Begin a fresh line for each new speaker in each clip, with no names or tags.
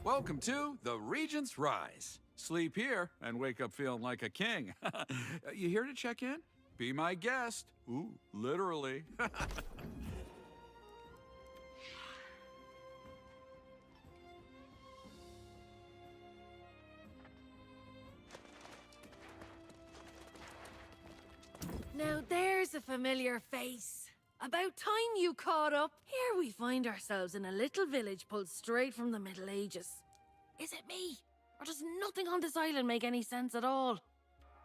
Welcome to the Regent's Rise. Sleep here and wake up feeling like a king. You here to check in? Be my guest. Ooh, literally.
Now there's a familiar face. About time you caught up. Here we find ourselves in a little village pulled straight from the Middle Ages. Is it me? Or does nothing on this island make any sense at all?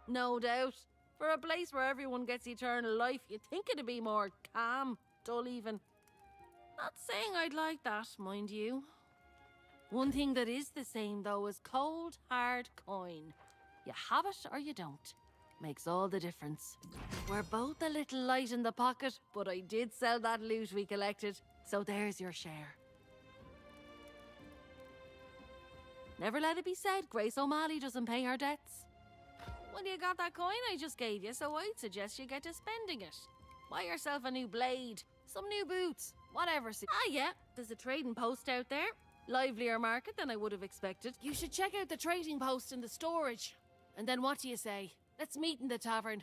No doubt. For a place where everyone gets eternal life, you'd think it'd be more calm, dull even. Not saying I'd like that, mind you. One thing that is the same, though, is cold, hard coin. You have it or you don't. Makes all the difference. We're both a little light in the pocket, but I did sell that loot we collected, so there's your share. Never let it be said Grace O'Malley doesn't pay her debts. Well, you got that coin I just gave you, so I'd suggest you get to spending it. Buy yourself a new blade, some new boots, whatever. Ah yeah, there's a trading post out there. Livelier market than I would have expected. You should check out the trading post in the storage. And then what do you say? Let's meet in the tavern.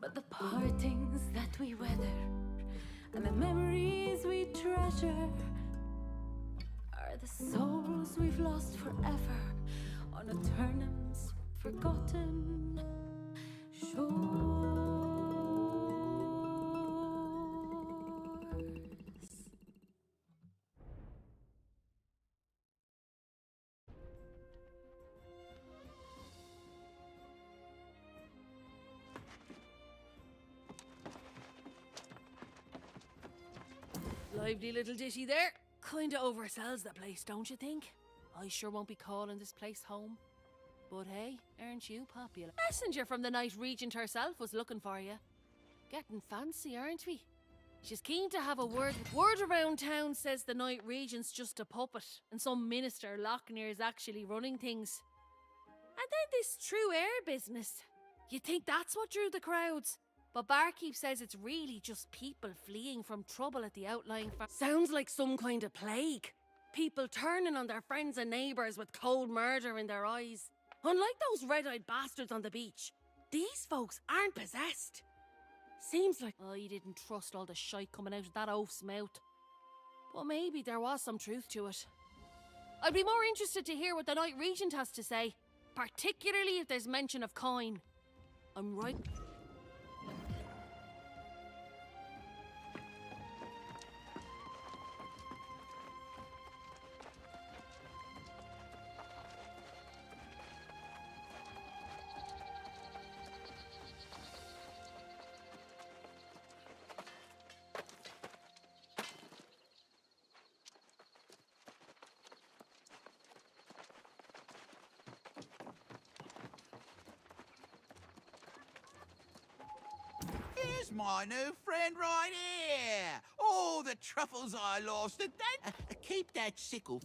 But the partings that we weather and the memories we treasure are the souls we've lost forever on a turnham's forgotten shores.
Lively little ditty there. Kinda oversells the place, don't you think? I sure won't be calling this place home. But hey, aren't you popular? Messenger from the Night Regent herself was looking for you. Getting fancy, aren't we? She's keen to have a word. Word around town says the Night Regent's just a puppet, and some minister Lochnear's actually running things. And then this true air business. You'd think that's what drew the crowds. But Barkeep says it's really just people fleeing from trouble at the outlying farm. Sounds like some kind of plague. People turning on their friends and neighbours with cold murder in their eyes. Unlike those red-eyed bastards on the beach, these folks aren't possessed. Seems like I didn't trust all the shite coming out of that oaf's mouth. But maybe there was some truth to it. I'd be more interested to hear what the Night Regent has to say, particularly if there's mention of coin. I'm right.
Here's my new friend right here. All the truffles I lost and that. Keep that sickle.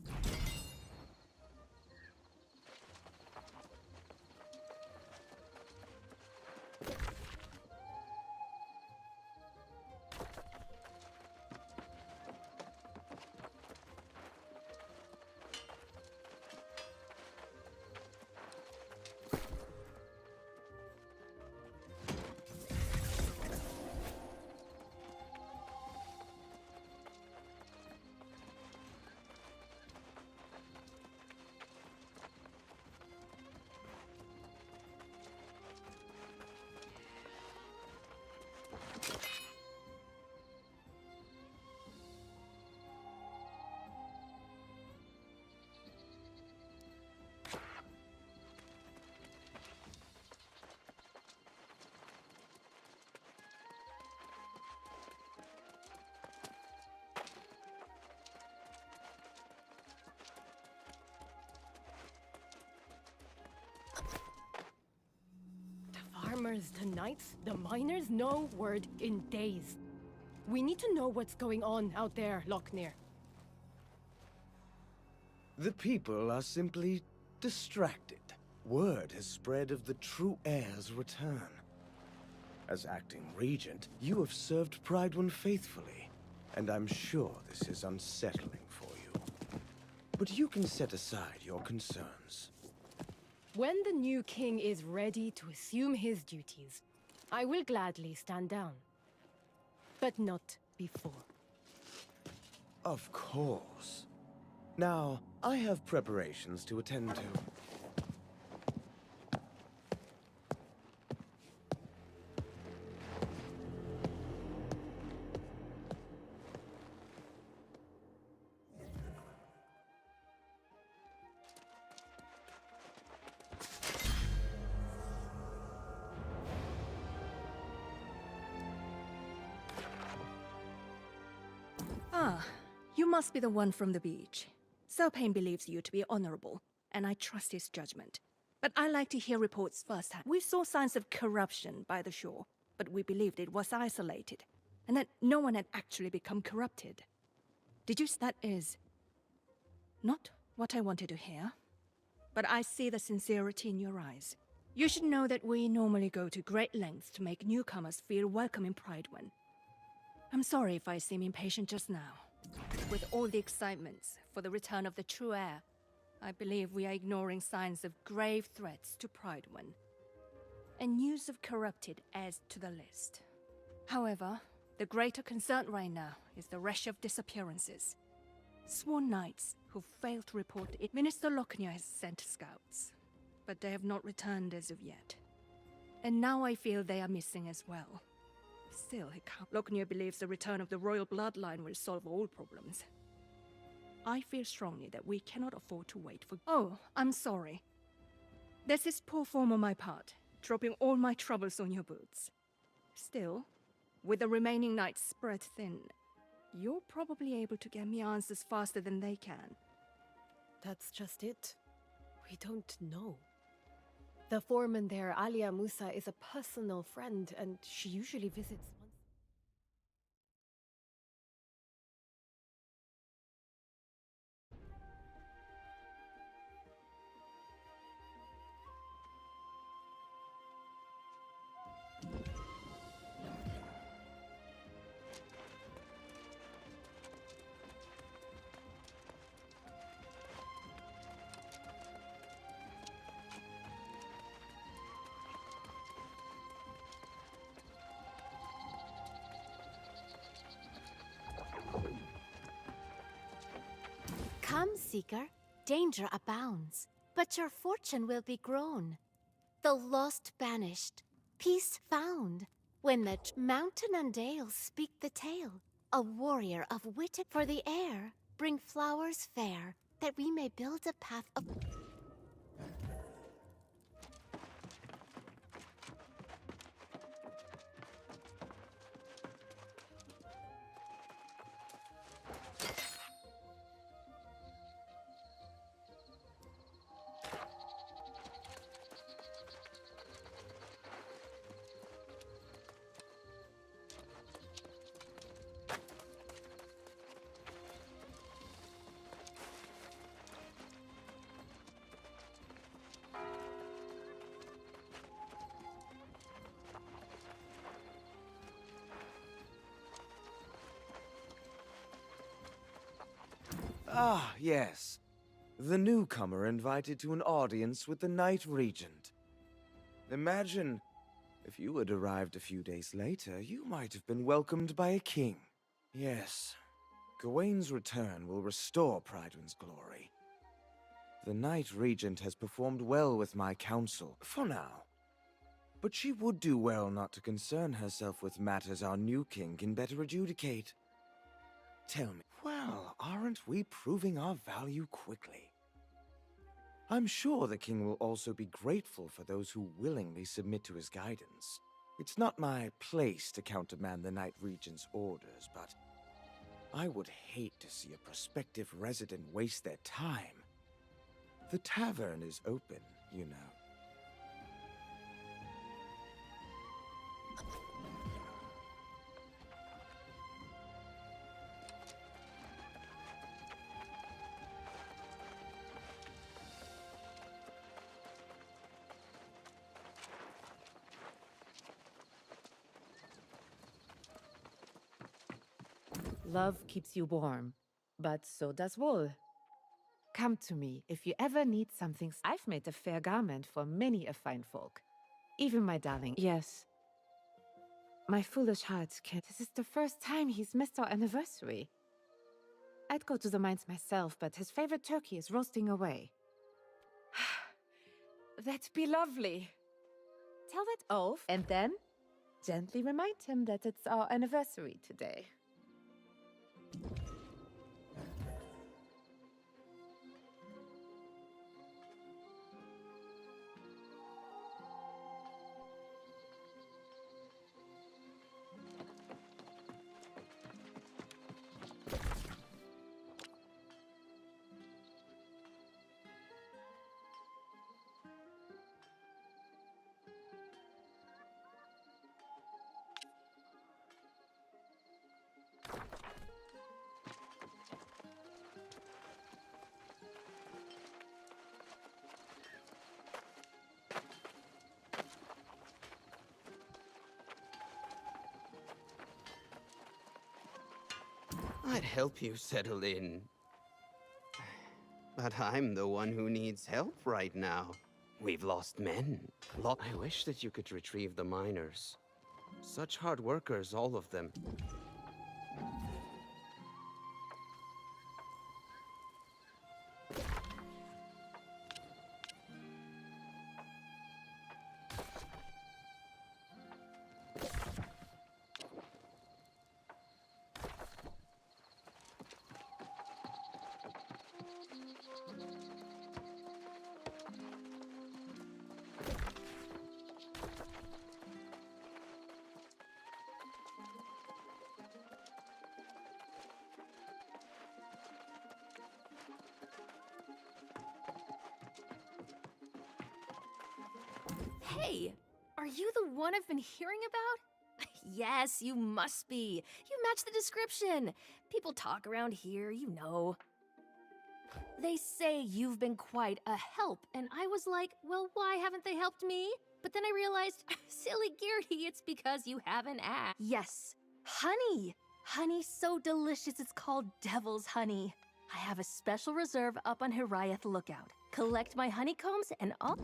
Farmers tonight, the miners, no word in days. We need to know what's going on out there, Lochnear.
The people are simply distracted. Word has spread of the true heir's return. As acting regent, you have served Prydwyn faithfully, and I'm sure this is unsettling for you. But you can set aside your concerns.
When the new king is ready to assume his duties, I will gladly stand down. But not before.
Of course. Now, I have preparations to attend to.
Ah, you must be the one from the beach. Selpain believes you to be honorable, and I trust his judgment. But I like to hear reports firsthand. We saw signs of corruption by the shore, but we believed it was isolated, and that no one had actually become corrupted. Did you? That is not what I wanted to hear. But I see the sincerity in your eyes. You should know that we normally go to great lengths to make newcomers feel welcome in Prydwyn. I'm sorry if I seem impatient just now. With all the excitements for the return of the true heir, I believe we are ignoring signs of grave threats to Prydwyn. And news of corrupted adds to the list. However, the greater concern right now is the rush of disappearances. Sworn knights who failed to report it. Minister Lockyer has sent scouts, but they have not returned as of yet. And now I feel they are missing as well. Still, he can't. Lockyer believes the return of the royal bloodline will solve all problems. I feel strongly that we cannot afford to wait for— Oh, I'm sorry. This is poor form on my part, dropping all my troubles on your boots. Still, with the remaining knights spread thin, you're probably able to get me answers faster than they can.
That's just it. We don't know. The foreman there, Alia Musa, is a personal friend, and she usually visits once.
Come, Seeker, danger abounds, but your fortune will be grown. The lost banished, peace found, when the mountain and dale speak the tale. A warrior of wit for the air, bring flowers fair, that we may build a path of—
Ah, yes. The newcomer invited to an audience with the Night Regent. Imagine, if you had arrived a few days later, you might have been welcomed by a king. Yes, Gawain's return will restore Prydwyn's glory. The Night Regent has performed well with my council, for now. But she would do well not to concern herself with matters our new king can better adjudicate. Tell me, well, aren't we proving our value quickly? I'm sure the king will also be grateful for those who willingly submit to his guidance. It's not my place to countermand the Night Regent's orders, but I would hate to see a prospective resident waste their time. The tavern is open, you know.
Love keeps you warm, but so does wool. Come to me if you ever need something. I've made a fair garment for many a fine folk. Even my darling. Yes. My foolish heart can— This is the first time he's missed our anniversary. I'd go to the mines myself, but his favorite turkey is roasting away. That'd be lovely. Tell that oaf, and then gently remind him that it's our anniversary today.
I'd help you settle in. But I'm the one who needs help right now. We've lost men. I wish that you could retrieve the miners. Such hard workers, all of them.
Hey, are you the one I've been hearing about? Yes, you must be. You match the description. People talk around here, you know. They say you've been quite a help, and I was like, well, why haven't they helped me? But then I realized, silly Geardy, it's because you haven't asked. Yes, honey. Honey so delicious it's called devil's honey. I have a special reserve up on Hiraeth Lookout. Collect my honeycombs and I'll...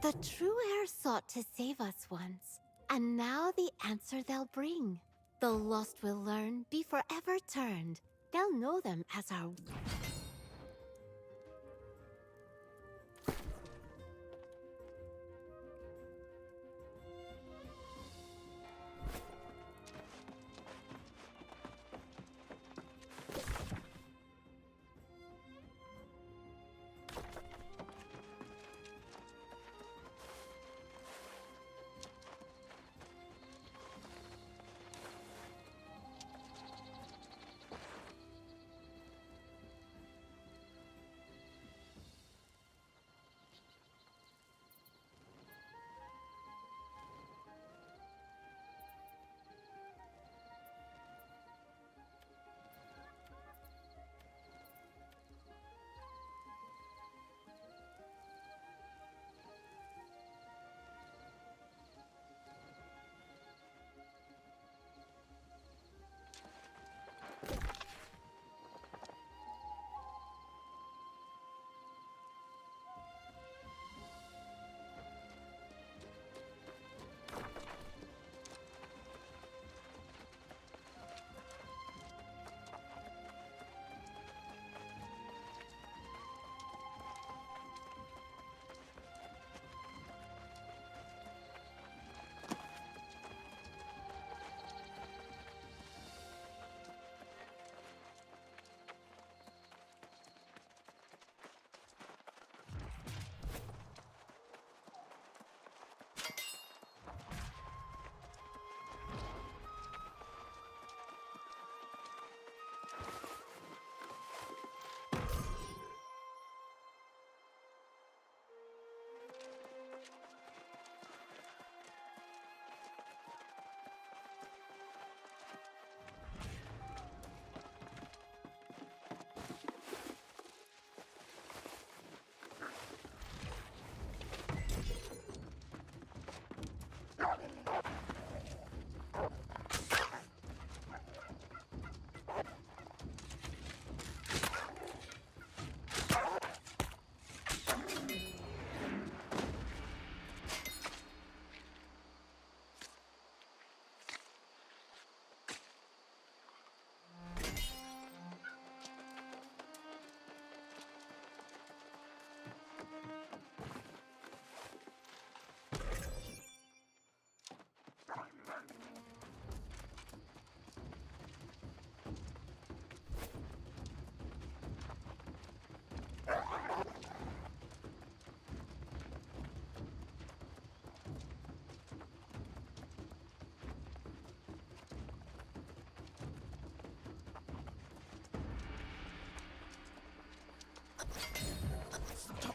The true heir sought to save us once, and now the answer they'll bring. The lost will learn, be forever turned. They'll know them as our...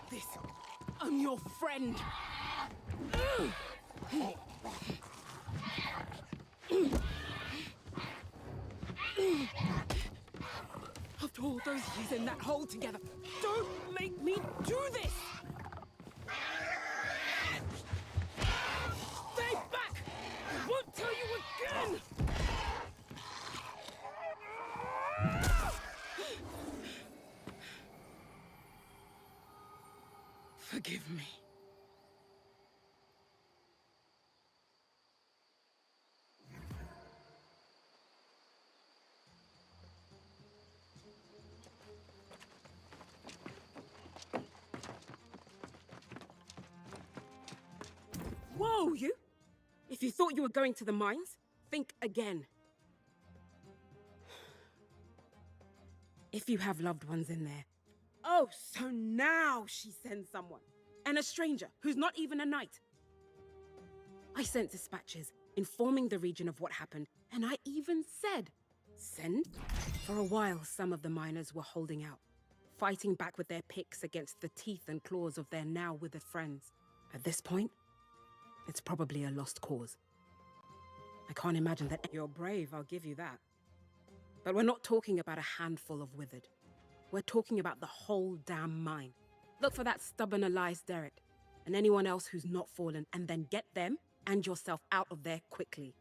this. I'm your friend. After all those years in that hole together, don't make me do this! Stay back! I won't tell you again! Forgive me. Whoa, you! If you thought you were going to the mines, think again. If you have loved ones in there. Oh, so now she sends someone. And a stranger who's not even a knight. I sent dispatches informing the region of what happened, and I even said, send? For a while, some of the miners were holding out, fighting back with their picks against the teeth and claws of their now withered friends. At this point, it's probably a lost cause. I can't imagine that. You're brave, I'll give you that. But we're not talking about a handful of withered. We're talking about the whole damn mine. Look for that stubborn Elias Derrick, and anyone else who's not fallen, and then get them and yourself out of there quickly.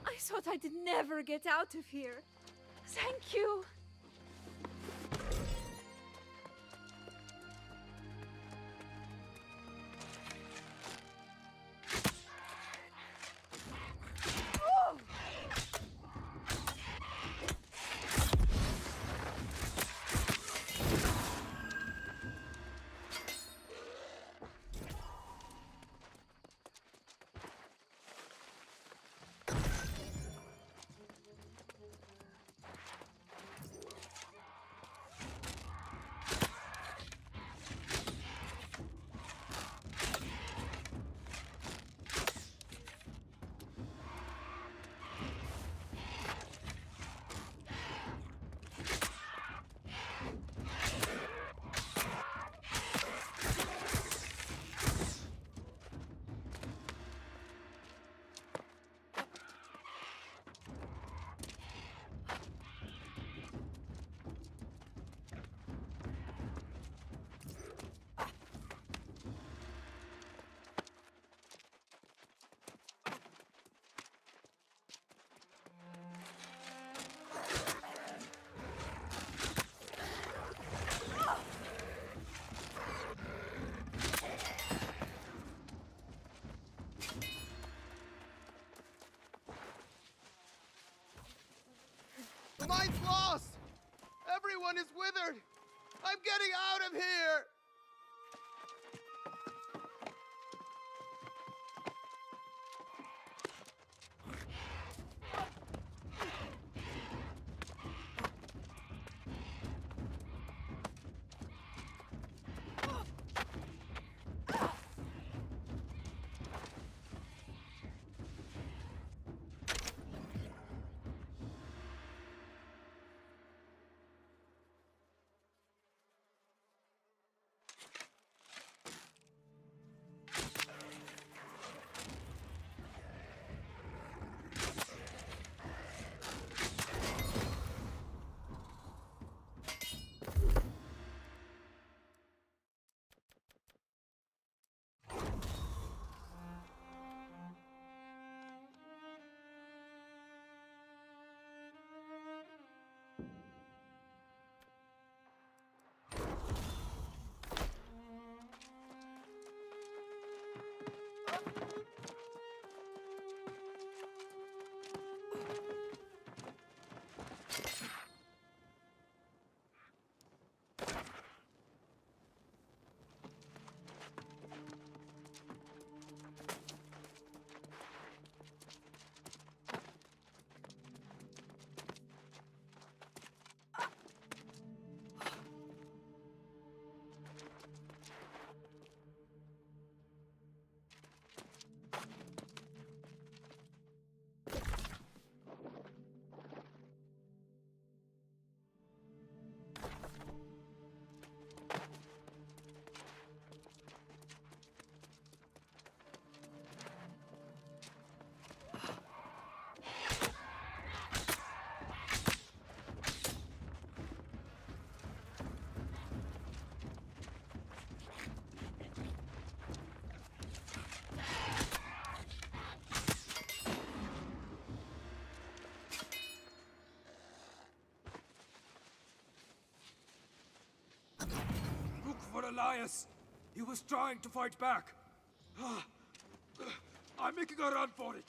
I thought I'd never get out of here. Thank you.
mine's lost! Everyone is withered! I'm getting out of here!
Look for Elias! He was trying to fight back. I'm making a run for it.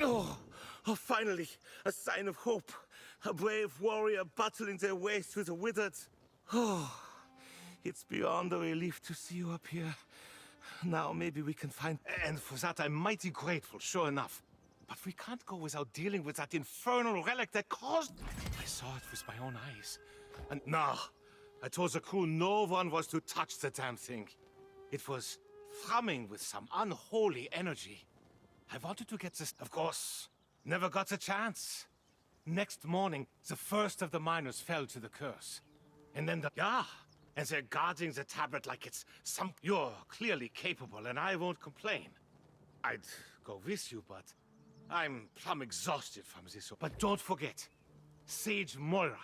Oh, finally, a sign of hope. A brave warrior battling their way through the withered. Oh, it's beyond a relief to see you up here. Now maybe we can find... And for that I'm mighty grateful, sure enough. But we can't go without dealing with that infernal relic that caused... I saw it with my own eyes. And nah, I told the crew no one was to touch the damn thing. It was thrumming with some unholy energy. I wanted to get this, of course. Never got the chance. Next morning, the first of the miners fell to the curse. And then and they're guarding the tablet like it's some... You're clearly capable, and I won't complain. I'd go with you, but I'm plumb exhausted from this. But don't forget, Sage Moira.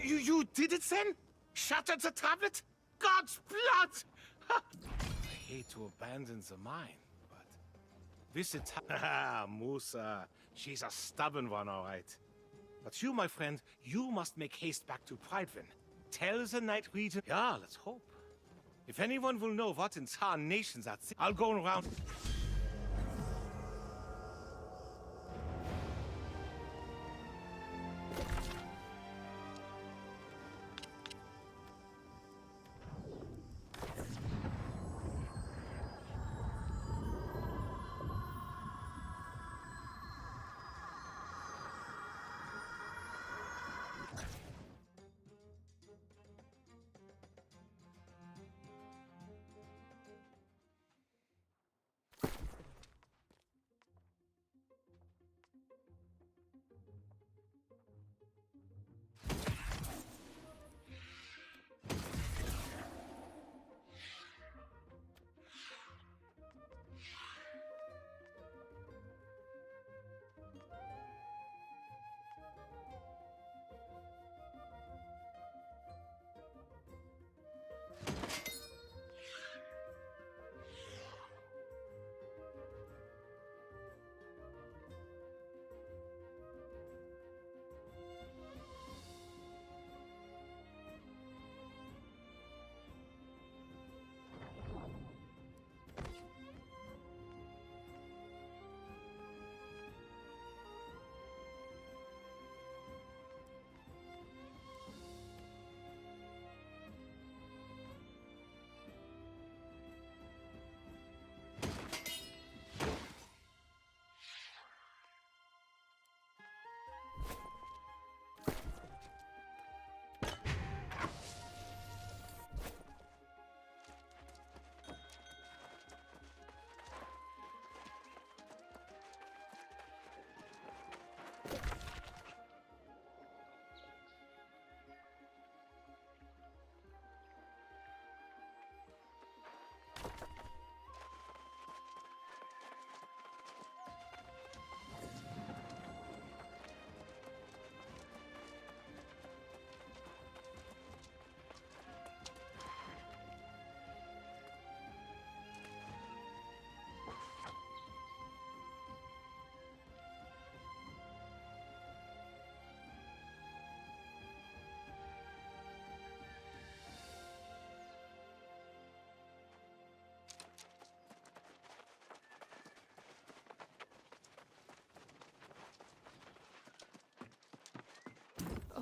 You did it then? Shattered the tablet? God's blood! I hate to abandon the mine, but... Visit... Musa. She's a stubborn one, all right. But you, my friend, you must make haste back to Prydwyn. Tell the Night Regent... Yeah, let's hope. If anyone will know what in tarnations that's... I'll go around...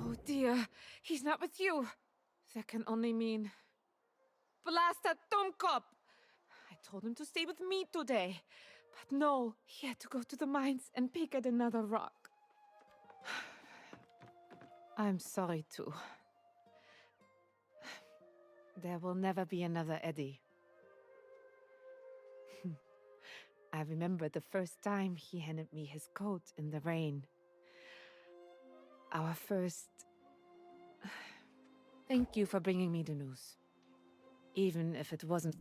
Oh dear, he's not with you. That can only mean... Blast that dumb cop! I told him to stay with me today. But no, he had to go to the mines and pick at another rock. I'm sorry too. There will never be another Eddie. I remember the first time he handed me his coat in the rain. Our first... Thank you for bringing me the news. Even if it wasn't...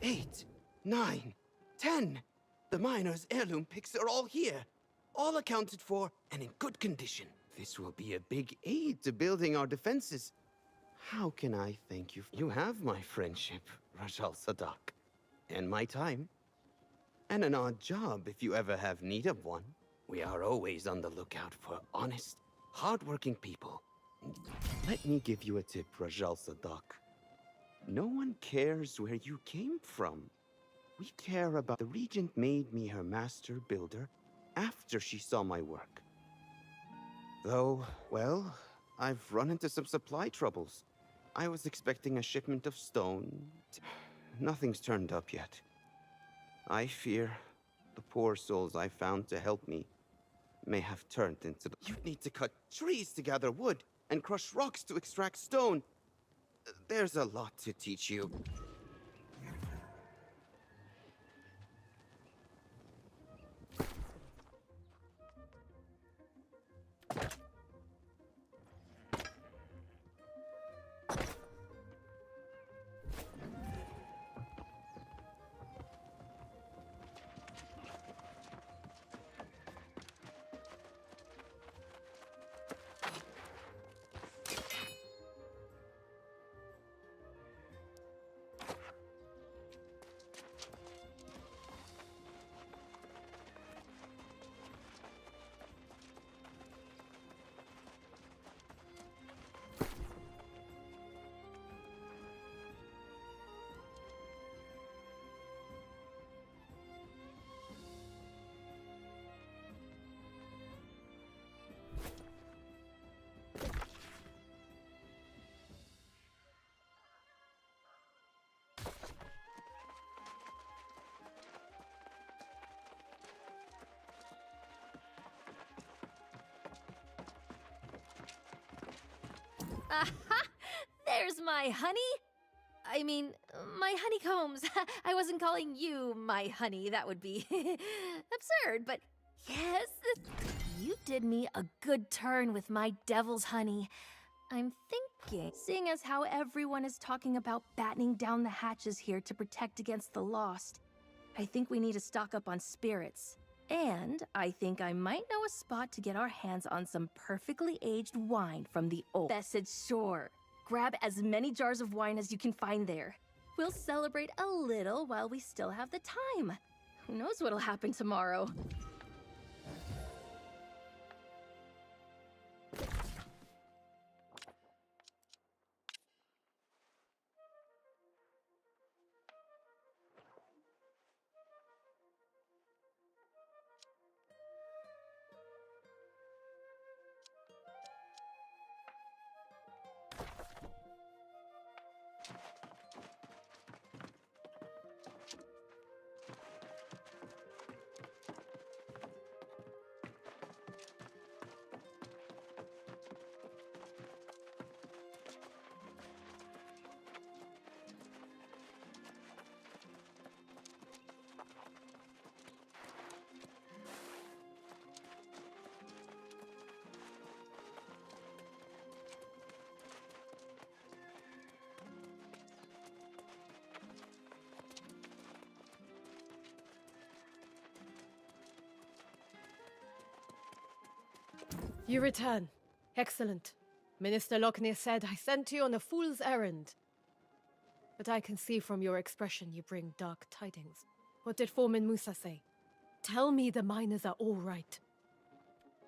Eight, 9, 10. The miner's heirloom picks are all here. All accounted for and in good condition. This will be a big aid to building our defenses. How can I thank you? You have my friendship, Rajal Sadak. And my time. And an odd job if you ever have need of one. We are always on the lookout for honest, hardworking people. Let me give you a tip, Rajal Sadak. No one cares where you came from. We care about... The Regent made me her master builder after she saw my work. Though, well, I've run into some supply troubles. I was expecting a shipment of stone. Nothing's turned up yet. I fear the poor souls I found to help me may have turned into... You need to cut trees to gather wood and crush rocks to extract stone. There's a lot to teach you.
Aha! There's my honey! I mean, my honeycombs. I wasn't calling you my honey. That would be absurd, but yes, you did me a good turn with my devil's honey. I'm thinking, seeing as how everyone is talking about battening down the hatches here to protect against the lost, I think we need to stock up on spirits. And I think I might know a spot to get our hands on some perfectly aged wine from the old Bessed Shore. Grab as many jars of wine as you can find there. We'll celebrate a little while we still have the time. Who knows what'll happen tomorrow?
You return. Excellent. Minister Lockney said I sent you on a fool's errand. But I can see from your expression you bring dark tidings. What did Foreman Musa say? Tell me the miners are all right.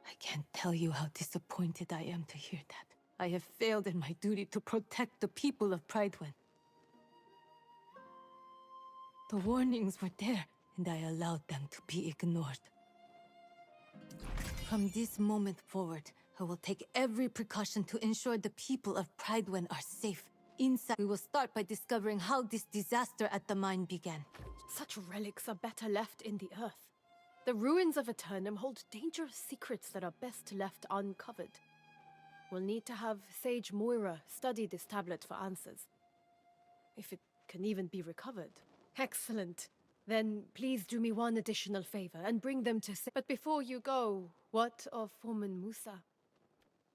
I can't tell you how disappointed I am to hear that. I have failed in my duty to protect the people of Prydwyn. The warnings were there, and I allowed them to be ignored. From this moment forward, I will take every precaution to ensure the people of Prydwyn are safe. Inside, we will start by discovering how this disaster at the mine began.
Such relics are better left in the earth. The ruins of Eternum hold dangerous secrets that are best left uncovered. We'll need to have Sage Moira study this tablet for answers. If it can even be recovered. Excellent. Then please do me one additional favor and bring them to But before you go, what of Foreman Musa?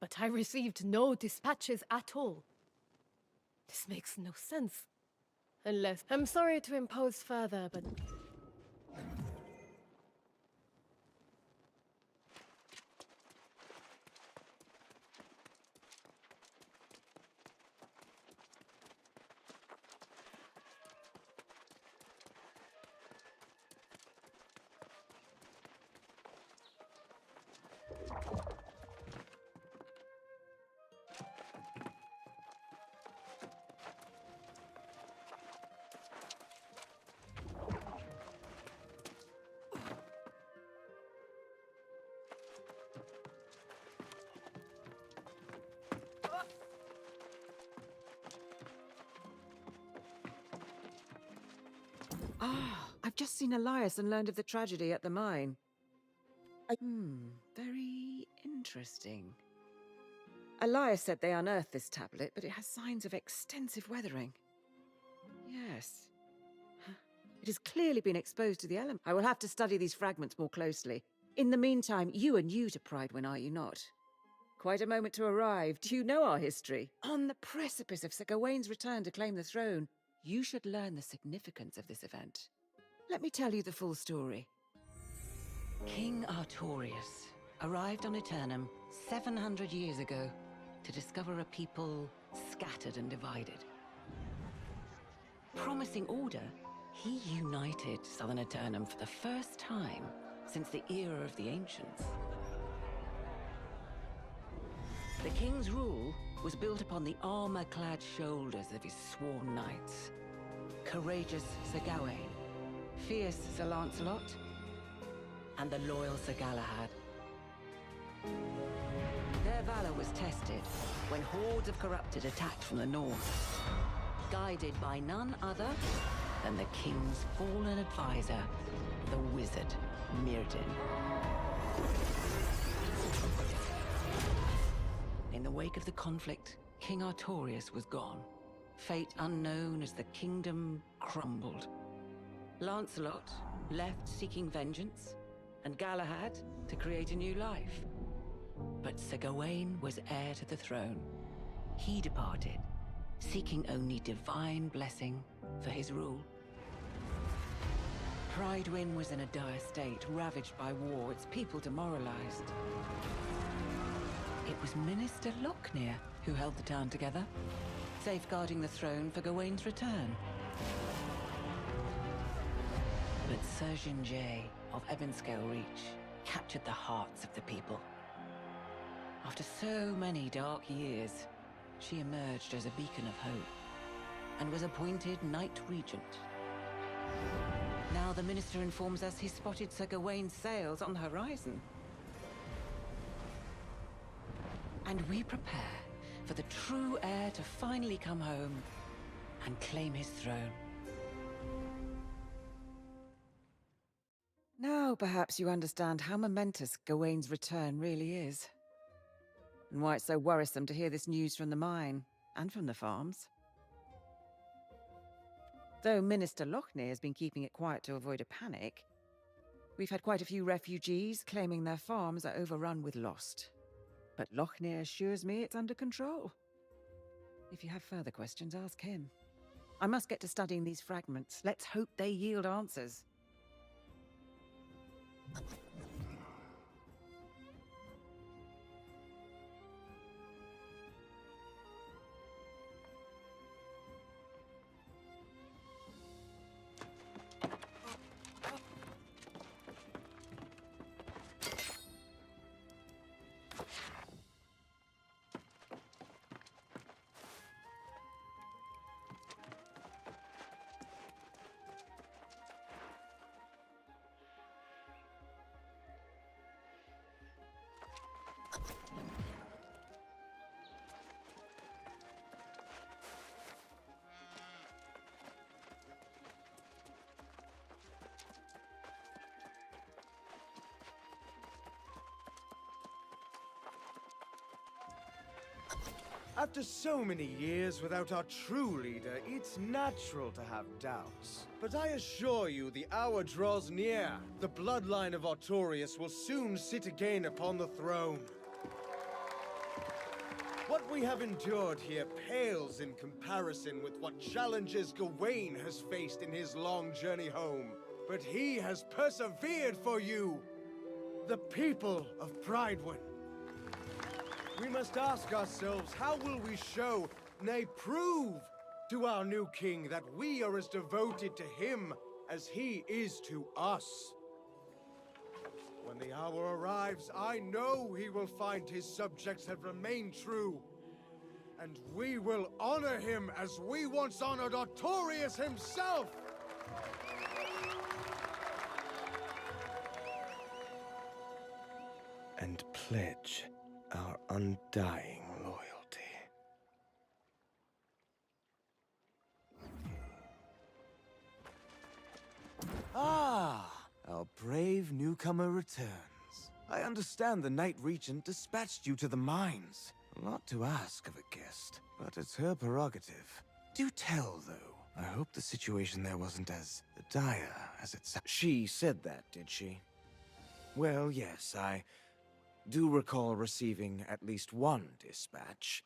But I received no dispatches at all. This makes no sense. Unless... I'm sorry to impose further, but...
Ah, I've just seen Elias and learned of the tragedy at the mine. Very interesting. Elias said they unearthed this tablet, but it has signs of extensive weathering. Yes. It has clearly been exposed to the element. I will have to study these fragments more closely. In the meantime, you are new to Prydwyn, are you not? Quite a moment to arrive. Do you know our history? On the precipice of Sir Gawain's return to claim the throne, you should learn the significance of this event. Let me tell you the full story. King Artorius arrived on Eternum 700 years ago to discover a people scattered and divided. Promising order, he united southern Eternum for the first time since the era of the Ancients. The king's rule was built upon the armor-clad shoulders of his sworn knights. Courageous Sir Gawain, fierce Sir Lancelot, and the loyal Sir Galahad. Their valor was tested when hordes of corrupted attacked from the north, guided by none other than the king's fallen advisor, the wizard Mirrodin. In the wake of the conflict, King Artorius was gone. Fate unknown as the kingdom crumbled. Lancelot left seeking vengeance, and Galahad to create a new life. But Sir Gawain was heir to the throne. He departed, seeking only divine blessing for his rule. Prydwyn was in a dire state, ravaged by war, its people demoralized. It was Minister Lochner who held the town together, safeguarding the throne for Gawain's return. But Surgeon Jay of Ebonscale Reach captured the hearts of the people. After so many dark years, she emerged as a beacon of hope and was appointed Knight Regent. Now the minister informs us he spotted Sir Gawain's sails on the horizon. And we prepare for the true heir to finally come home and claim his throne. Now perhaps you understand how momentous Gawain's return really is. And why it's so worrisome to hear this news from the mine, and from the farms. Though Minister Lochner has been keeping it quiet to avoid a panic, we've had quite a few refugees claiming their farms are overrun with lost. But Lochner assures me it's under control. If you have further questions, ask him. I must get to studying these fragments. Let's hope they yield answers.
After so many years without our true leader, it's natural to have doubts. But I assure you, the hour draws near. The bloodline of Artorius will soon sit again upon the throne. What we have endured here pales in comparison with what challenges Gawain has faced in his long journey home. But he has persevered for you, the people of Prydwyn. We must ask ourselves, how will we show, nay prove, to our new king that we are as devoted to him as he is to us? When the hour arrives, I know he will find his subjects have remained true. And we will honor him as we once honored Artorius himself! And pledge our undying loyalty. Ah, our brave newcomer returns. I understand the Knight Regent dispatched you to the mines. A lot to ask of a guest, but it's her prerogative. Do tell, though. I hope the situation there wasn't as dire as it sounds. She said that, did she? Well, yes, I do recall receiving at least one dispatch.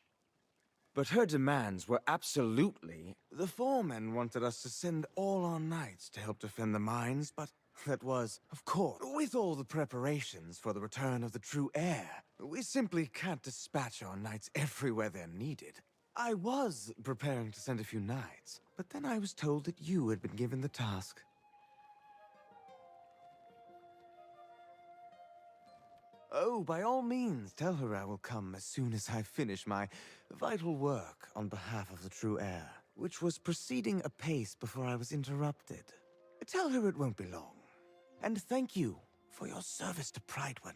But her demands were absolutely... The foreman wanted us to send all our knights to help defend the mines, but that was, of course, with all the preparations for the return of the true heir. We simply can't dispatch our knights everywhere they're needed. I was preparing to send a few knights, but then I was told that you had been given the task. Oh, by all means, tell her I will come as soon as I finish my vital work on behalf of the true heir, which was proceeding apace before I was interrupted. Tell her it won't be long. And thank you for your service to Prydwyn.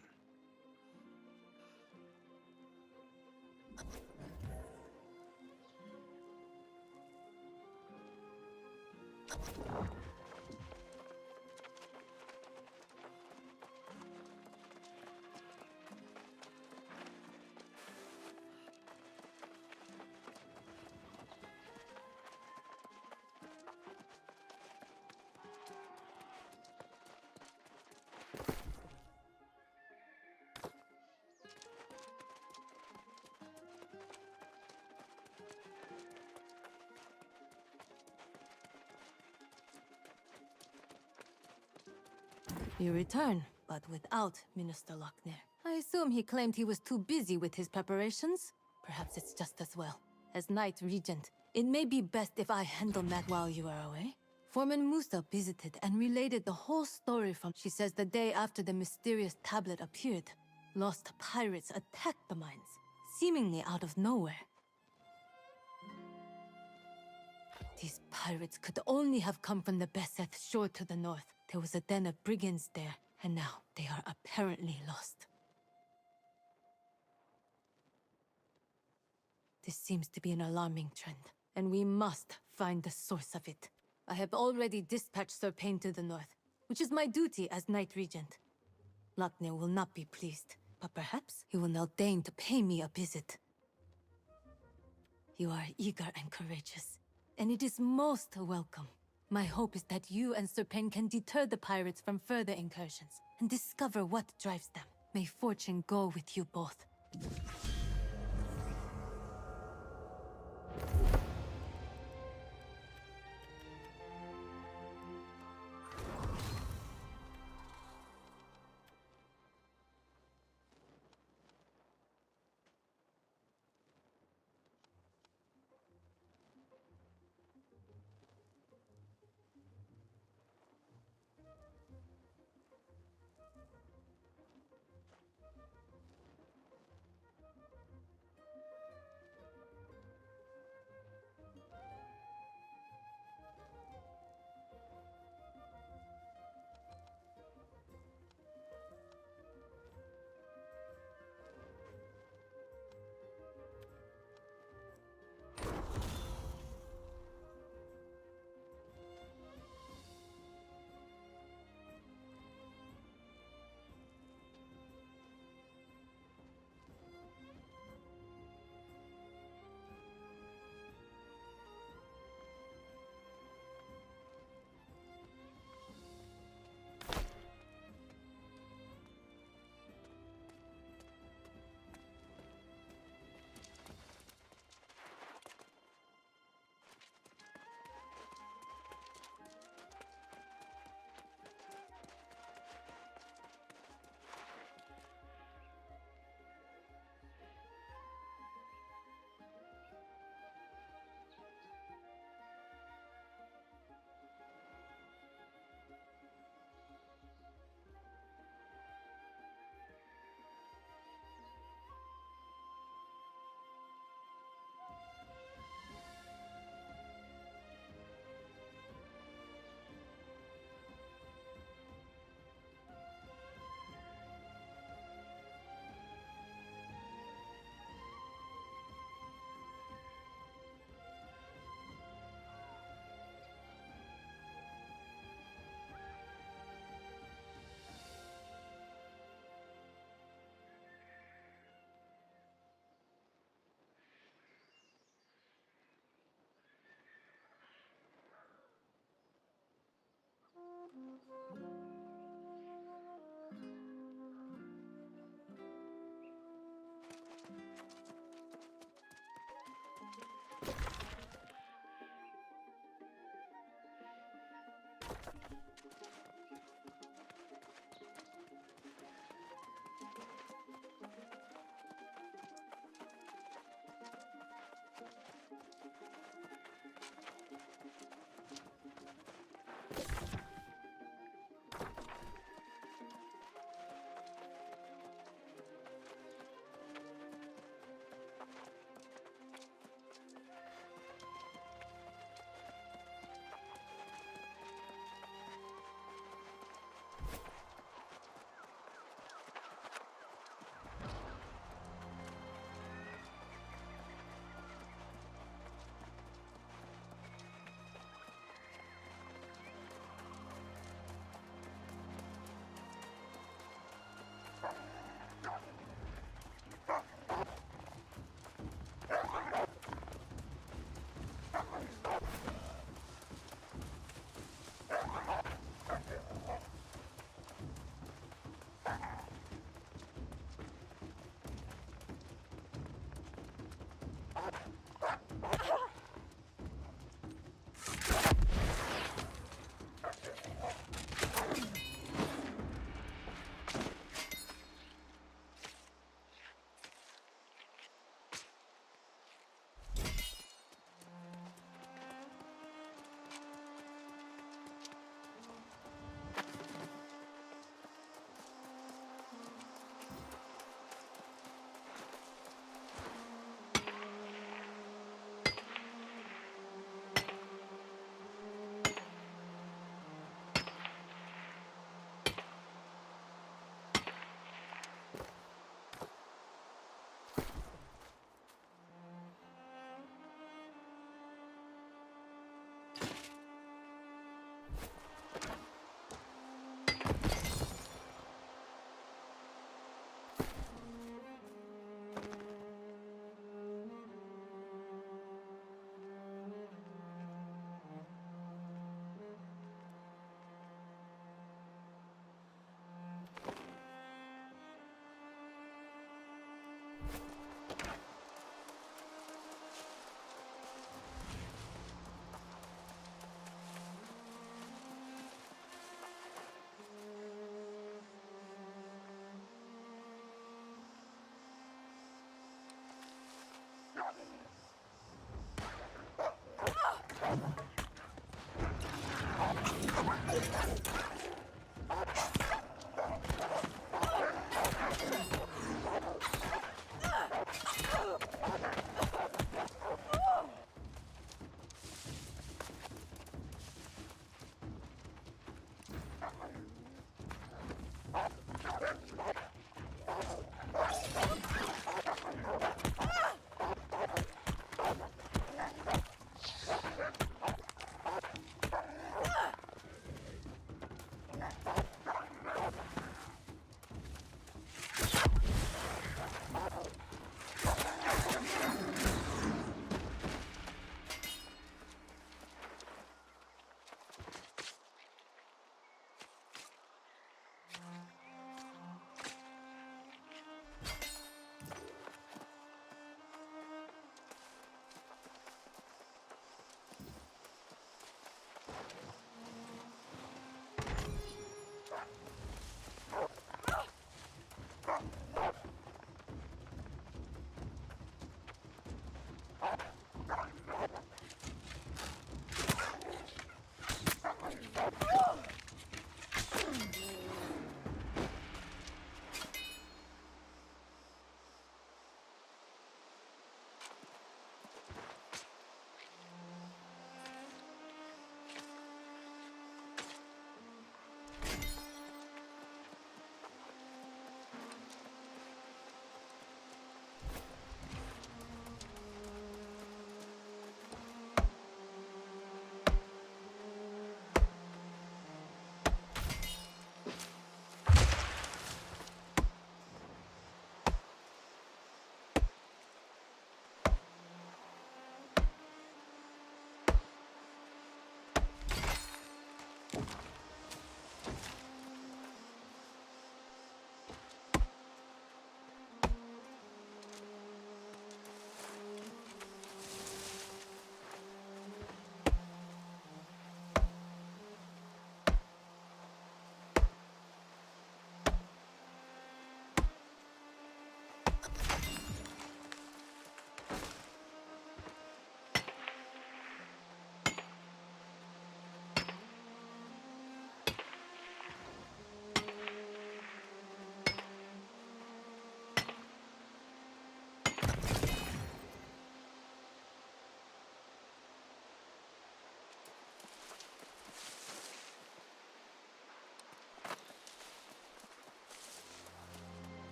You return, but without Minister Lochner. I assume he claimed he was too busy with his preparations. Perhaps it's just as well. As Knight Regent, it may be best if I handle that while you are away. Foreman Musa visited and related the whole story from, she says, the day after the mysterious tablet appeared. Lost pirates attacked the mines, seemingly out of nowhere. These pirates could only have come from the Beseth shore to the north. There was a den of brigands there, and now they are apparently lost. This seems to be an alarming trend, and we must find the source of it. I have already dispatched Sir Payne to the north, which is my duty as Knight Regent. Lochner will not be pleased, but perhaps he will now deign to pay me a visit. You are eager and courageous, and it is most welcome. My hope is that you and Sir Payne can deter the pirates from further incursions and discover what drives them. May fortune go with you both.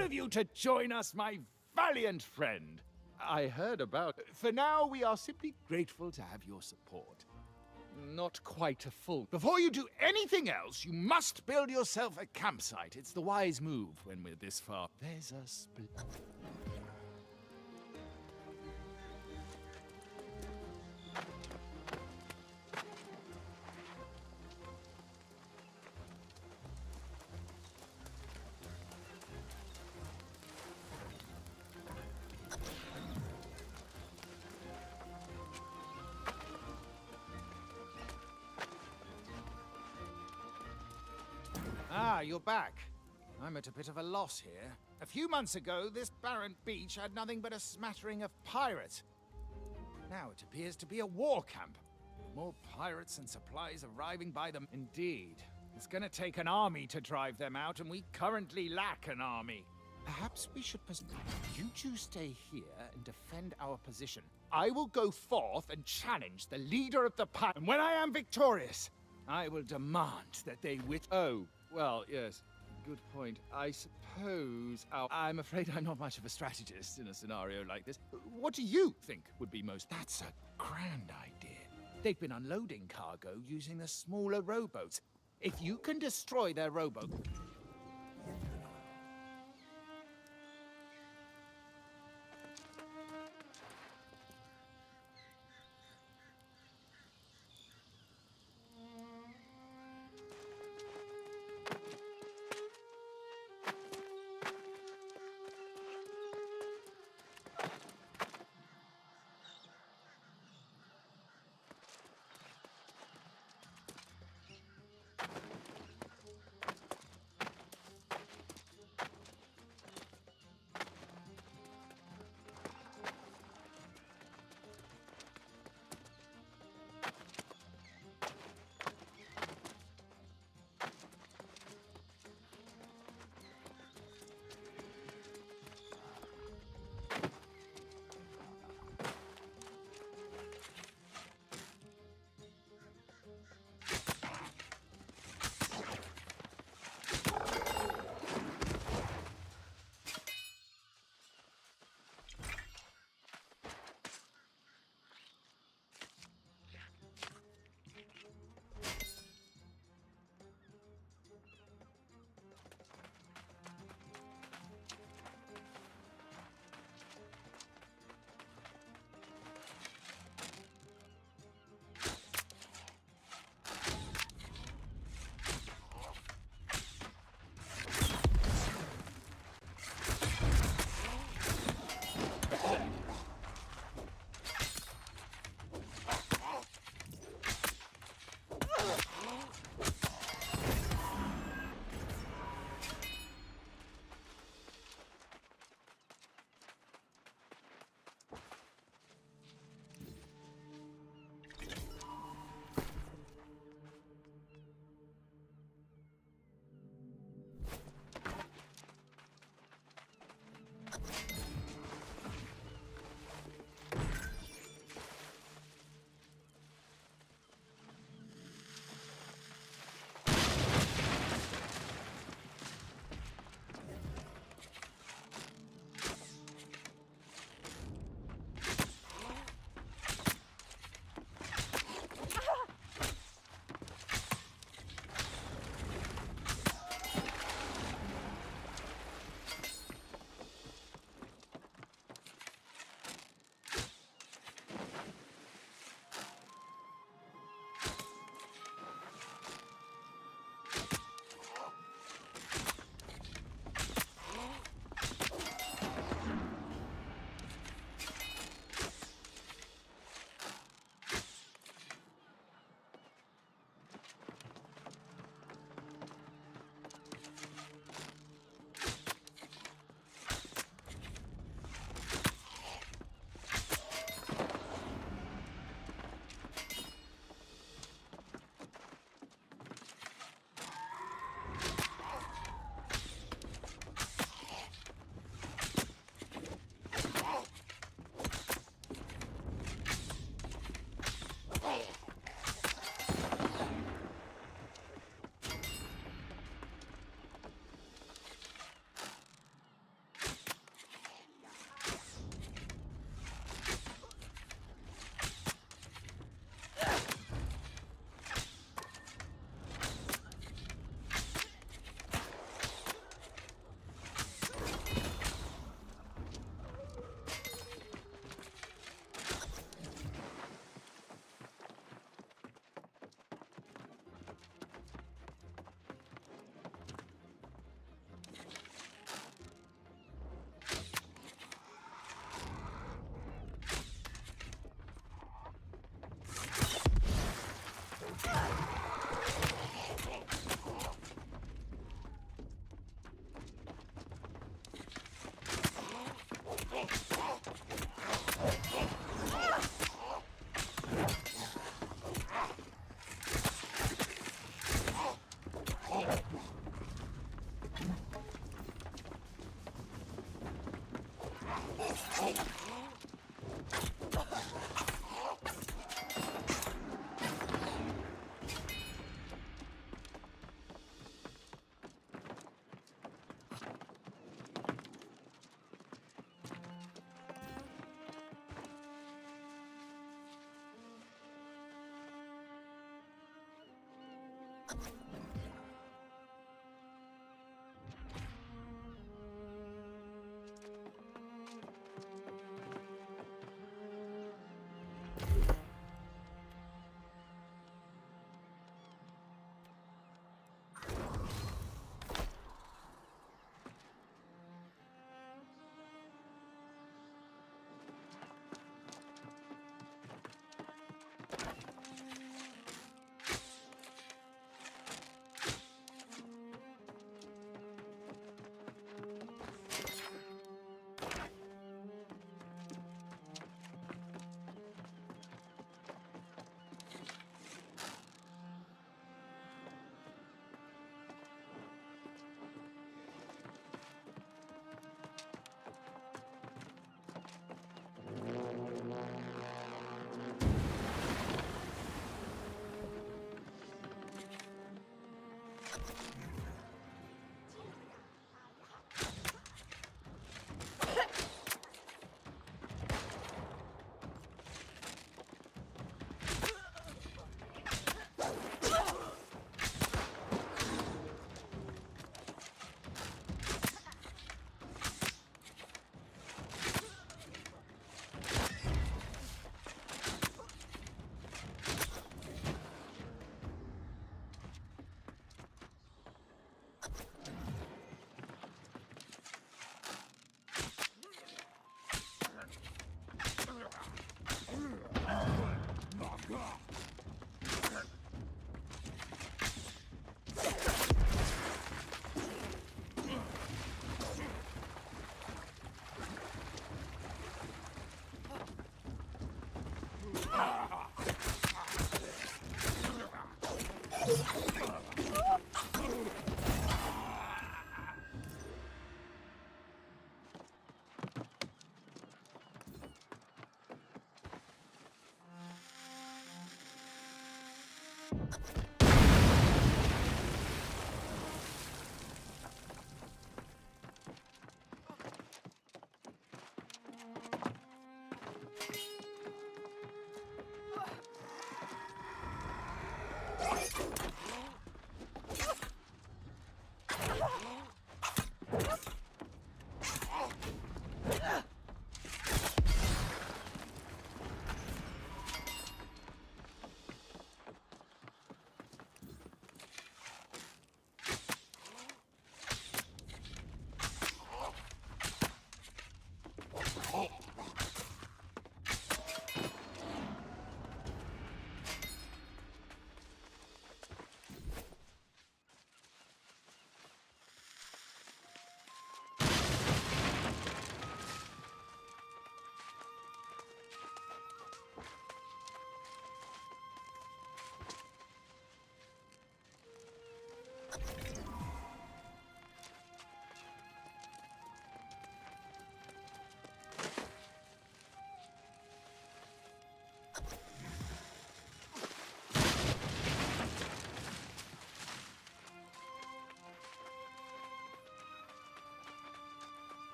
good of you to join us, my valiant friend. I heard about... For now, we are simply grateful to have your support. Not quite a full... Before you do anything else, you must build yourself a campsite. It's the wise move when we're this far. There's a split... Ah, you're back. I'm at a bit of a loss here. A few months ago, this barren beach had nothing but a smattering of pirates. Now it appears to be a war camp. More pirates and supplies arriving by them. Indeed. It's gonna take an army to drive them out, and we currently lack an army. Perhaps we should... You two stay here and defend our position. I will go forth and challenge the leader of the pirate. And when I am victorious, I will demand that they Oh, well, yes. Good point. I suppose I'm afraid I'm not much of a strategist in a scenario like this. What do you think would be most... That's a grand idea. They've been unloading cargo using the smaller rowboats. If you can destroy their rowboat...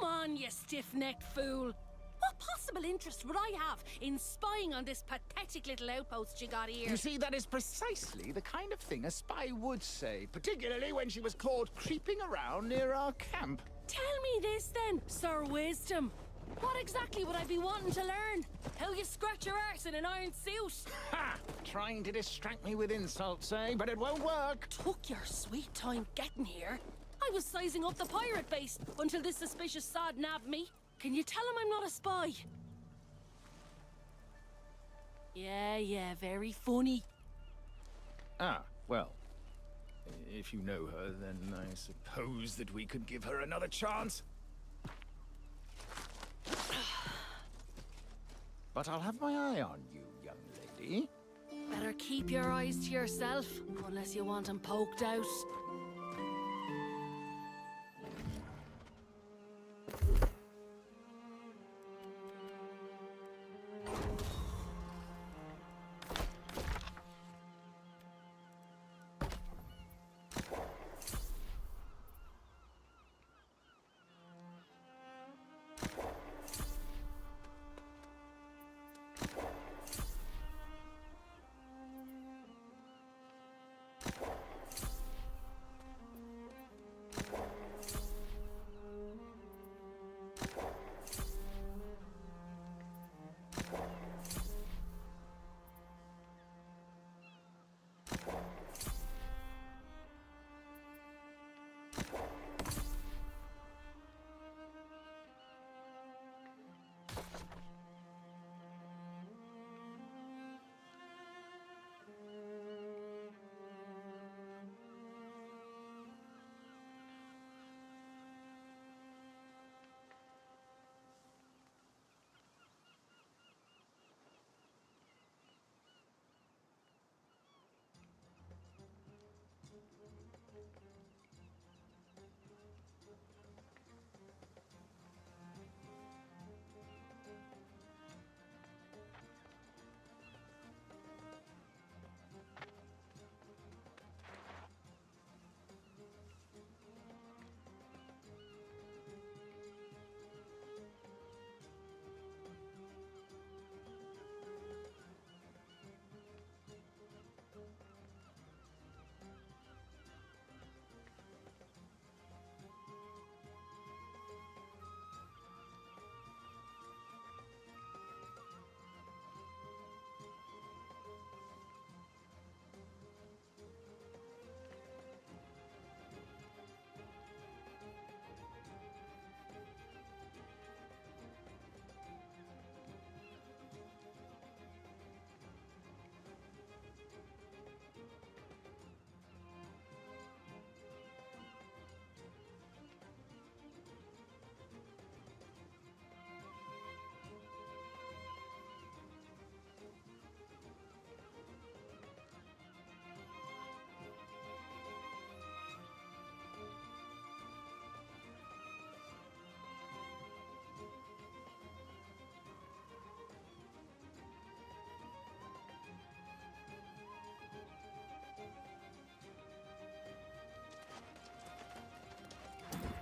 Come on, you stiff-necked fool! What possible interest would I have in spying on this pathetic little outpost you got here?
You see, that is precisely the kind of thing a spy would say, particularly when she was caught creeping around near our camp.
Tell me this then, Sir Wisdom. What exactly would I be wanting to learn? How you scratch your arse in an iron suit?
Ha! Trying to distract me with insults, eh? But it won't work.
Took your sweet time getting here. I was sizing up the pirate base until this suspicious sod nabbed me. Can you tell him I'm not a spy? Yeah, very funny.
Ah, well. If you know her, then I suppose that we could give her another chance. But I'll have my eye on you, young lady.
Better keep your eyes to yourself, unless you want him poked out.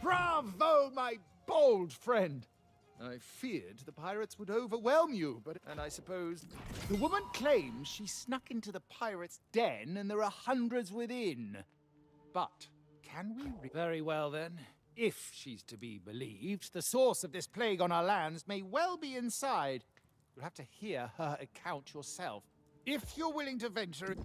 Bravo, my bold friend! I feared the pirates would overwhelm you, and I suppose the woman claims she snuck into the pirates' den and there are hundreds within. But can we very well then? If she's to be believed, the source of this plague on our lands may well be inside. You'll have to hear her account yourself. If you're willing to venture...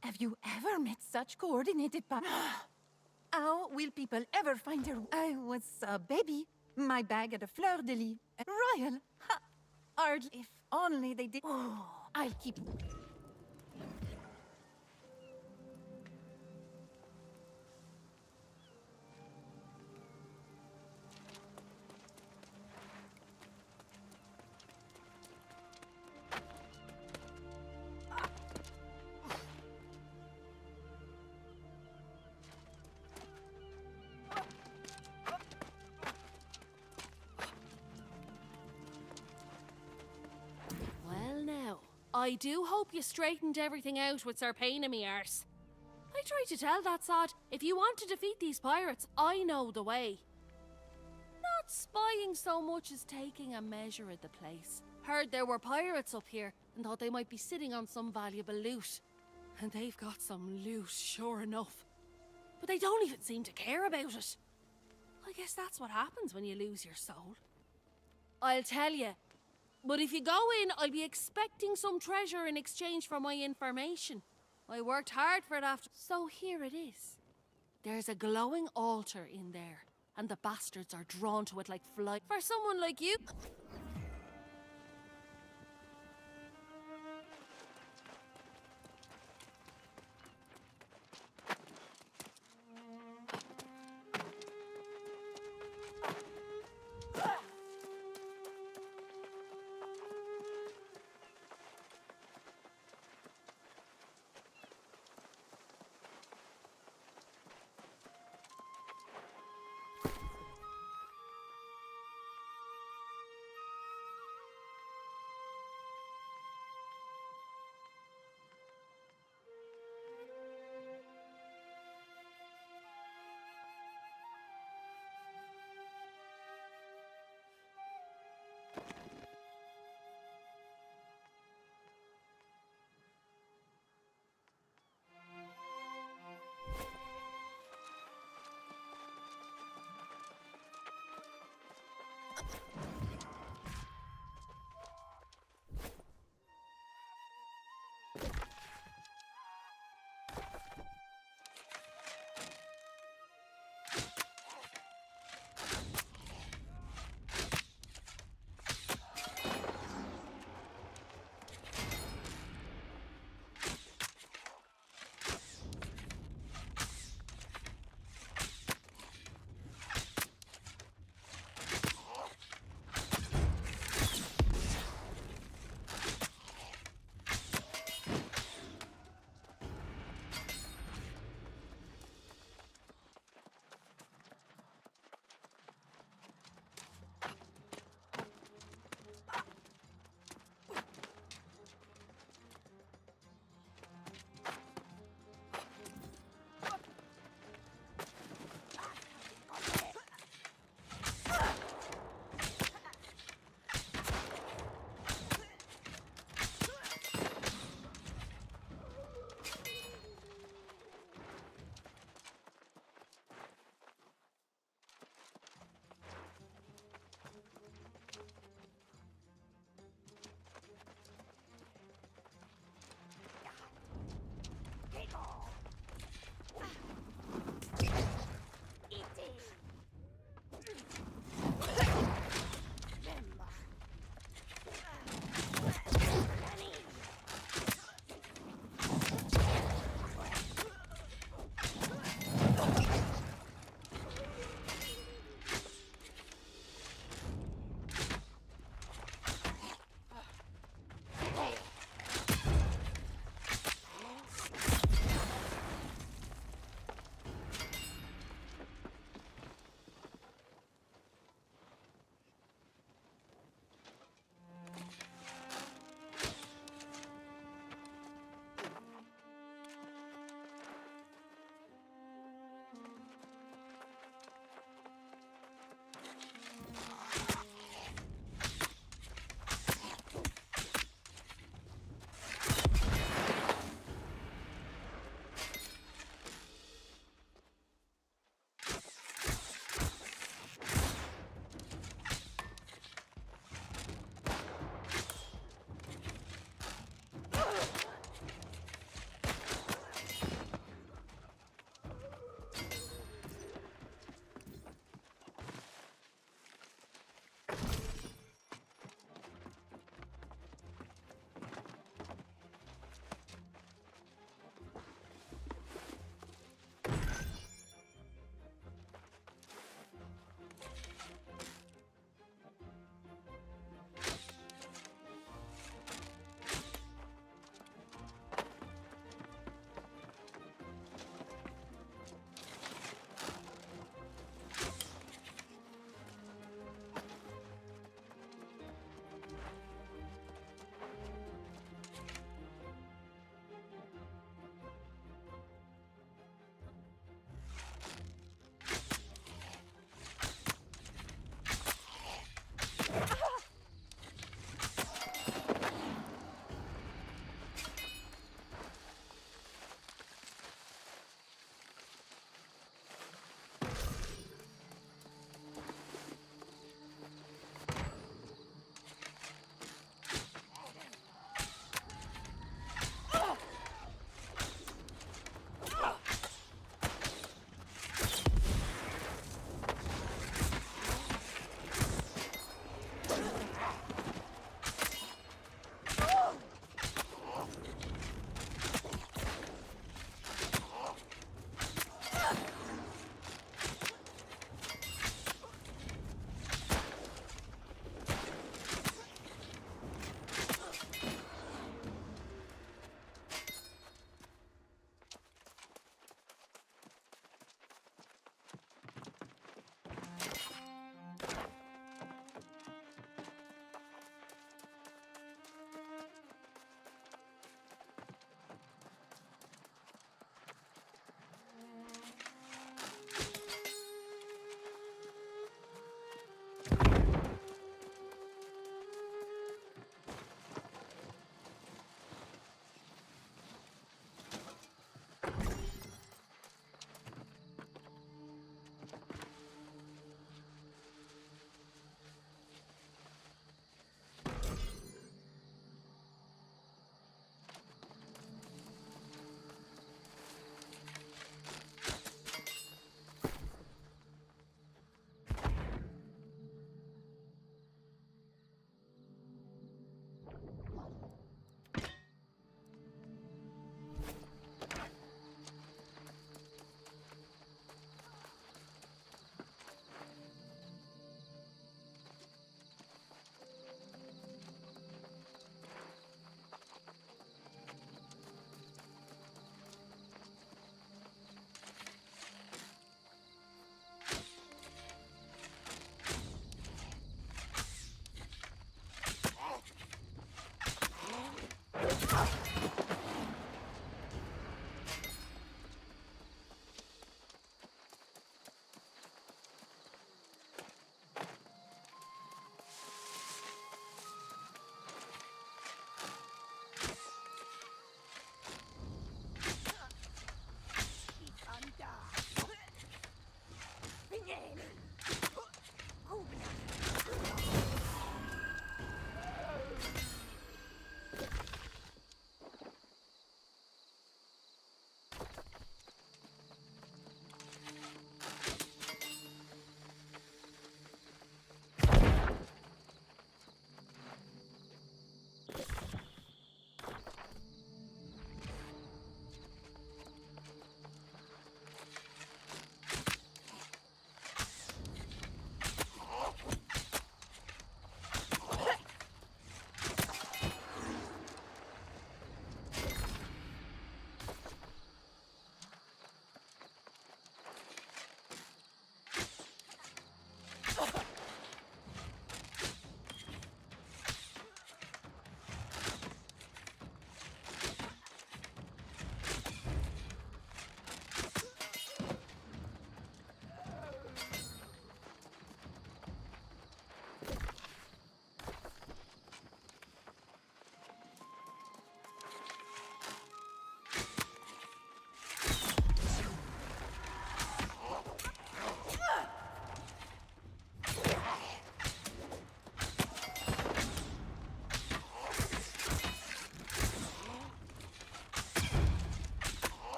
Have you ever met such coordinated How will people ever find their... I was a baby. My bag at a fleur-de-lis. Royal. Ha! Hardly. If only they did... Oh, I'll keep...
I do hope you straightened everything out with Sir Pain in me arse. I tried to tell that sod, if you want to defeat these pirates, I know the way. Not spying so much as taking a measure of the place. Heard there were pirates up here and thought they might be sitting on some valuable loot. And they've got some loot, sure enough. But they don't even seem to care about it. I guess that's what happens when you lose your soul. I'll tell you. But if you go in, I'll be expecting some treasure in exchange for my information. I worked hard for it after. So here it is. There's a glowing altar in there, and the bastards are drawn to it like flies. For someone like you.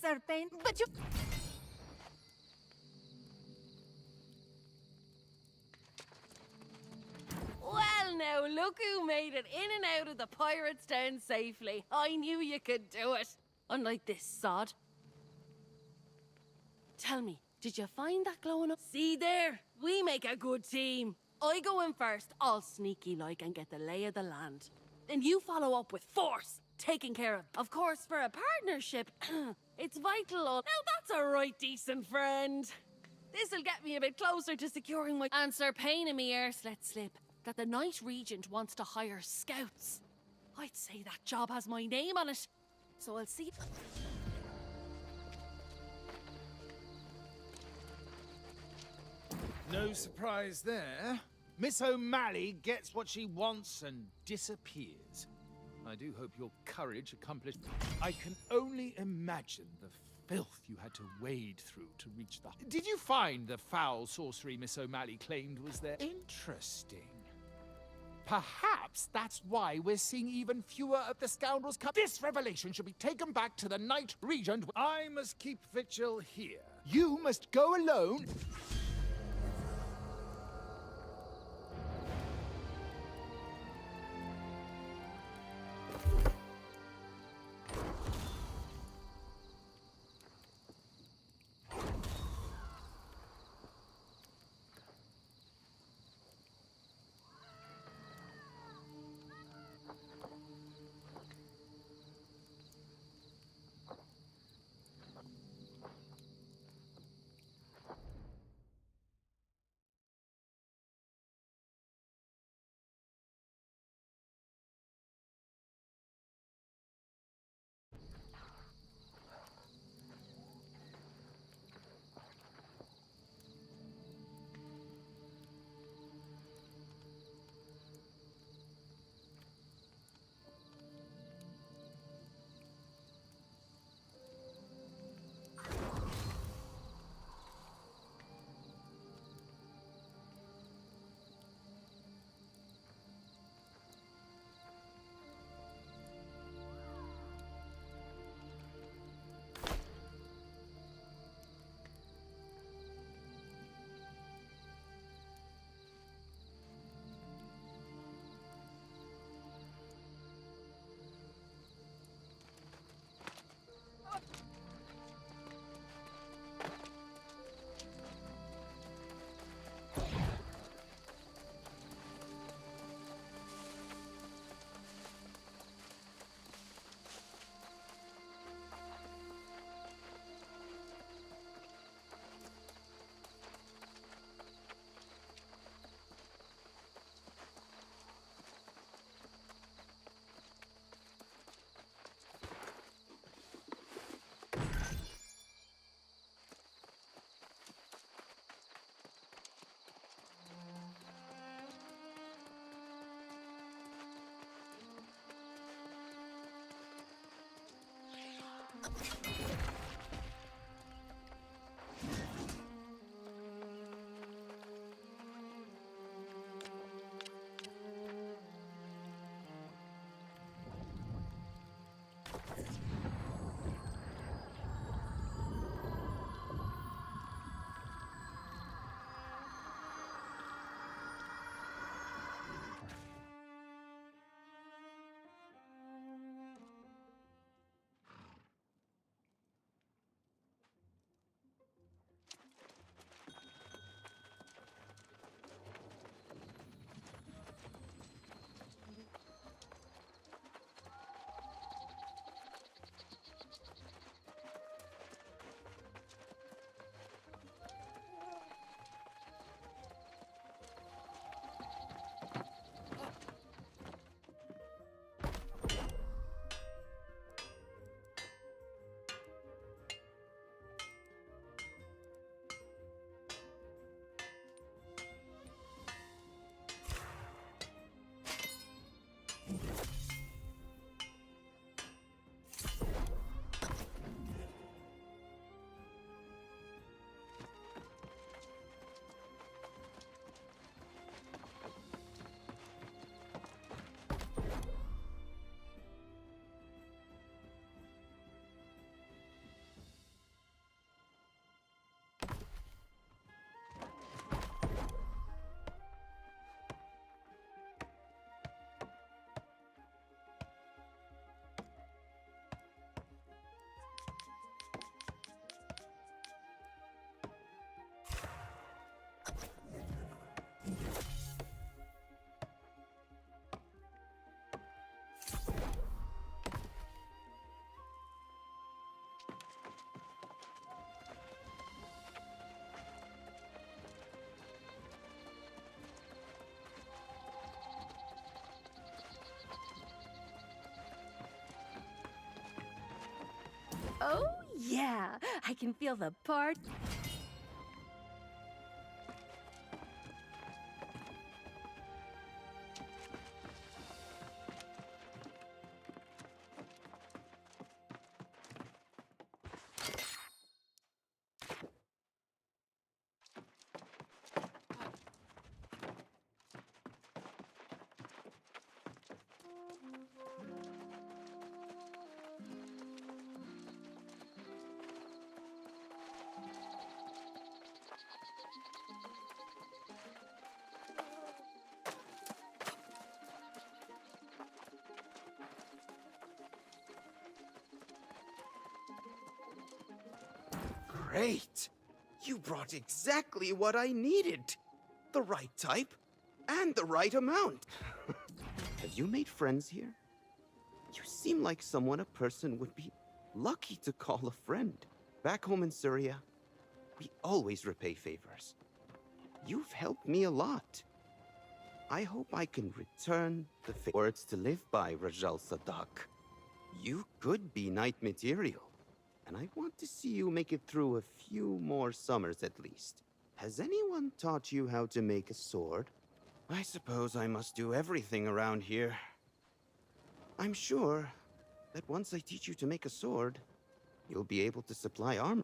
Serpent,
but you...
Well, now, look who made it in and out of the pirates' den safely. I knew you could do it. unlike this sod. Tell me, did you find that glowing up? See there, we make a good team. I go in first, all sneaky like, and get the lay of the land. Then you follow up with force, taking care of. Of course, for a partnership, it's vital. Now that's a right decent friend. This'll get me a bit closer to securing my answer. Pain in me arse let slip that the Night Regent wants to hire scouts. I'd say that job has my name on it, so I'll see.
No surprise there. Miss O'Malley gets what she wants and disappears. I do hope your courage accomplished. I can only imagine the filth you had to wade through to reach the... Did you find the foul sorcery Miss O'Malley claimed was there? Interesting. Perhaps that's why we're seeing even fewer of the scoundrels come. This revelation should be taken back to the Night Regent. I must keep vigil here. You must go alone.
Oh, yeah. I can feel the part.
Great! You brought exactly what I needed. The right type and the right amount. Have you made friends here? You seem like someone a person would be lucky to call a friend. Back home in Syria, we always repay favors. You've helped me a lot. I hope I can return the words to live by, Rajal Sadak. You could be knight material, and I want to see you make it through a few more summers at least. Has anyone taught you how to make a sword? I suppose I must do everything around here. I'm sure that once I teach you to make a sword, you'll be able to supply armor.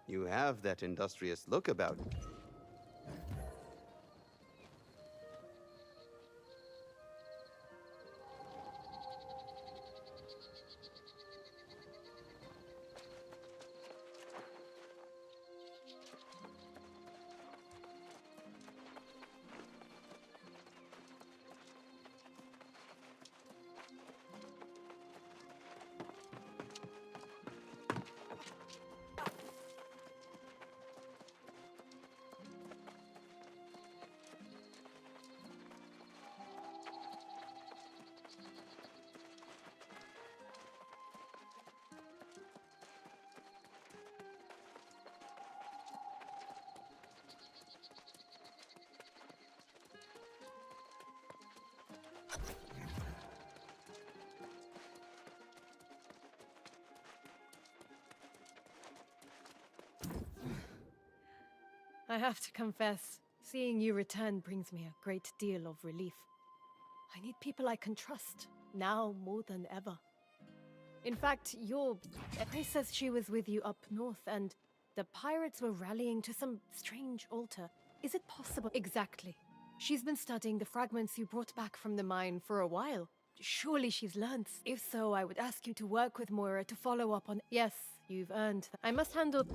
You have that industrious look about you.
I have to confess, seeing you return brings me a great deal of relief. I need people I can trust, now more than ever. In fact, Prey says she was with you up north, and the pirates were rallying to some strange altar. Is it possible? Exactly. She's been studying the fragments you brought back from the mine for a while. Surely she's learned. If so, I would ask you to work with Moira to follow up on... Yes, you've earned that. I must handle...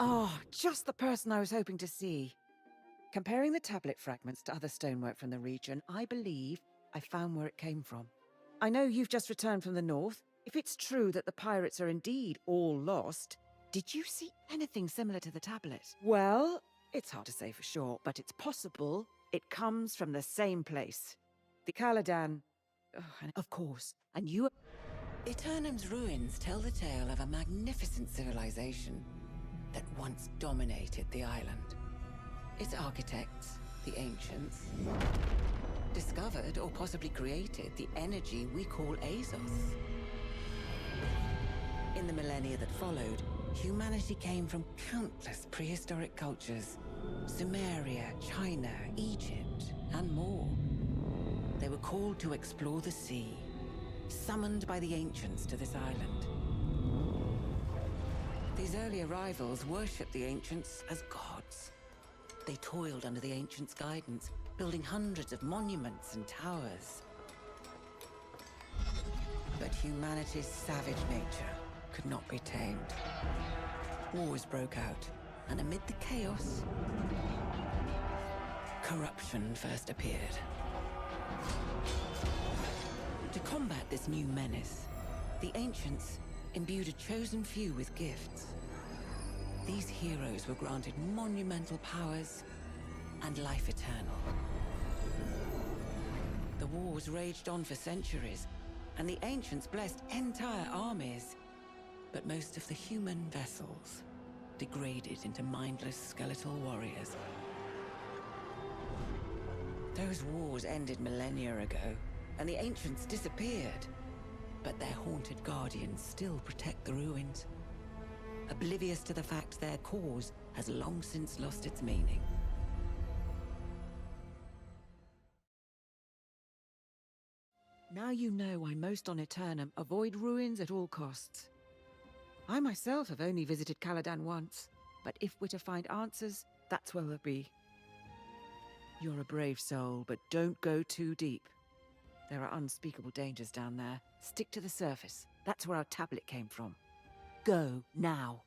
Oh, just the person I was hoping to see. Comparing the tablet fragments to other stonework from the region, I believe I found where it came from. I know you've just returned from the north. If it's true that the pirates are indeed all lost, did you see anything similar to the tablet? Well, it's hard to say for sure, but it's possible it comes from the same place. The Caladan... Oh, and of course, and you...
Eternum's ruins tell the tale of a magnificent civilization that once dominated the island. Its architects, the ancients, discovered or possibly created the energy we call Azos. In the millennia that followed, humanity came from countless prehistoric cultures: Sumeria, China, Egypt, and more. They were called to explore the sea, summoned by the ancients to this island. These early arrivals worshipped the ancients as gods. They toiled under the ancients' guidance, building hundreds of monuments and towers. But humanity's savage nature could not be tamed. Wars broke out, And amid the chaos, corruption first appeared. To combat this new menace, the ancients imbued a chosen few with gifts. These heroes were granted monumental powers and life eternal. The wars raged on for centuries, and the ancients blessed entire armies. But most of the human vessels degraded into mindless skeletal warriors. Those wars ended millennia ago, and the ancients disappeared. But their haunted guardians still protect the ruins, oblivious to the fact their cause has long since lost its meaning.
Now you know why most on Eternum avoid ruins at all costs. I myself have only visited Caladan once, but if we're to find answers, that's where we'll be. You're a brave soul, but don't go too deep. There are unspeakable dangers down there. Stick to the surface. That's where our tablet came from. Go, now.